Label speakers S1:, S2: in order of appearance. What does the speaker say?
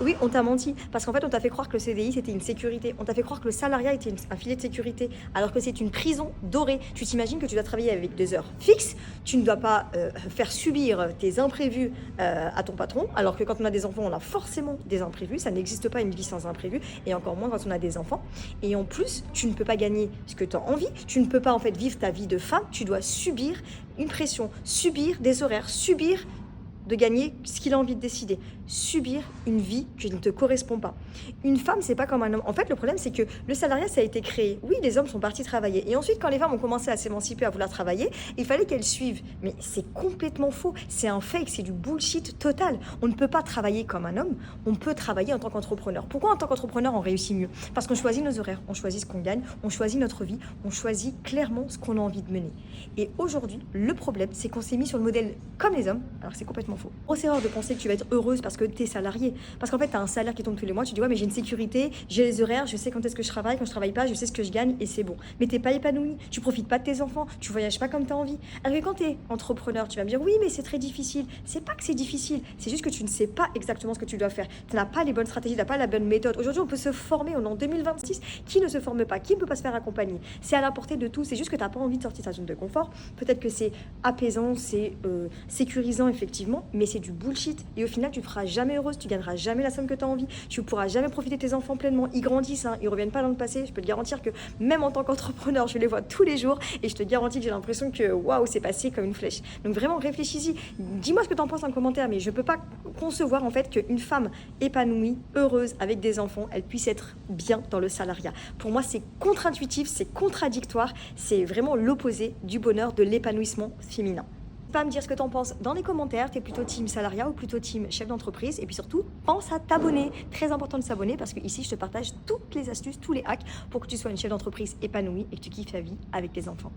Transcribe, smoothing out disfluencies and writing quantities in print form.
S1: Oui, on t'a menti parce qu'en fait, on t'a fait croire que le CDI, c'était une sécurité. On t'a fait croire que le salariat était un filet de sécurité, alors que c'est une prison dorée. Tu t'imagines que tu dois travailler avec des heures fixes, tu ne dois pas faire subir tes imprévus à ton patron, alors que quand on a des enfants, on a forcément des imprévus. Ça n'existe pas une vie sans imprévus, et encore moins quand on a des enfants. Et en plus, tu ne peux pas gagner ce que tu as envie, tu ne peux pas en fait vivre ta vie de femme, tu dois subir une pression, subir des horaires, subir de gagner ce qu'il a envie de décider, subir une vie qui ne te correspond pas. Une femme, c'est pas comme un homme. En fait, le problème, c'est que le salariat, ça a été créé. Oui, les hommes sont partis travailler. Et ensuite, quand les femmes ont commencé à s'émanciper, à vouloir travailler, il fallait qu'elles suivent. Mais c'est complètement faux. C'est un fake, c'est du bullshit total. On ne peut pas travailler comme un homme, on peut travailler en tant qu'entrepreneur. Pourquoi en tant qu'entrepreneur, on réussit mieux? Parce qu'on choisit nos horaires, on choisit ce qu'on gagne, on choisit notre vie, on choisit clairement ce qu'on a envie de mener. Et aujourd'hui, le problème, c'est qu'on s'est mis sur le modèle comme les hommes, alors que c'est complètement faux. Grosse erreur de penser que tu vas être heureuse parce que tu es salarié. Parce qu'en fait, tu as un salaire qui tombe tous les mois, tu dis ouais, mais j'ai une sécurité, j'ai les horaires, je sais quand est-ce que je travaille, quand je travaille pas, je sais ce que je gagne et c'est bon. Mais t'es pas épanoui, tu profites pas de tes enfants, tu voyages pas comme tu as envie. Alors que quand tu es entrepreneur, tu vas me dire oui, mais c'est très difficile. C'est pas que c'est difficile, c'est juste que tu ne sais pas exactement ce que tu dois faire. Tu n'as pas les bonnes stratégies, tu n'as pas la bonne méthode. Aujourd'hui, on peut se former, on est en 2026. Qui ne se forme pas? Qui ne peut pas se faire accompagner? C'est à la portée de tout, c'est juste que tu n'as pas envie de sortir de ta zone de confort. Peut-être que c'est apaisant, c'est sécurisant effectivement, mais c'est du bullshit. Et au final, tu ne feras jamais heureuse, tu gagneras jamais la somme que tu as envie, tu ne pourras jamais profiter de tes enfants pleinement. Ils grandissent, hein, ils reviennent pas dans le passé. Je peux te garantir que même en tant qu'entrepreneur, je les vois tous les jours et je te garantis que j'ai l'impression que waouh, c'est passé comme une flèche. Donc vraiment, réfléchis-y. Dis-moi ce que tu en penses en commentaire, mais je peux pas concevoir en fait qu'une femme épanouie, heureuse, avec des enfants, elle puisse être bien dans le salariat. Pour moi, c'est contre-intuitif, c'est contradictoire, c'est vraiment l'opposé du bonheur, de l'épanouissement féminin. Pas me dire ce que t'en penses dans les commentaires, t'es plutôt team salariat ou plutôt team chef d'entreprise, et puis surtout pense à t'abonner, très important de s'abonner parce que ici je te partage toutes les astuces, tous les hacks pour que tu sois une chef d'entreprise épanouie et que tu kiffes ta vie avec tes enfants.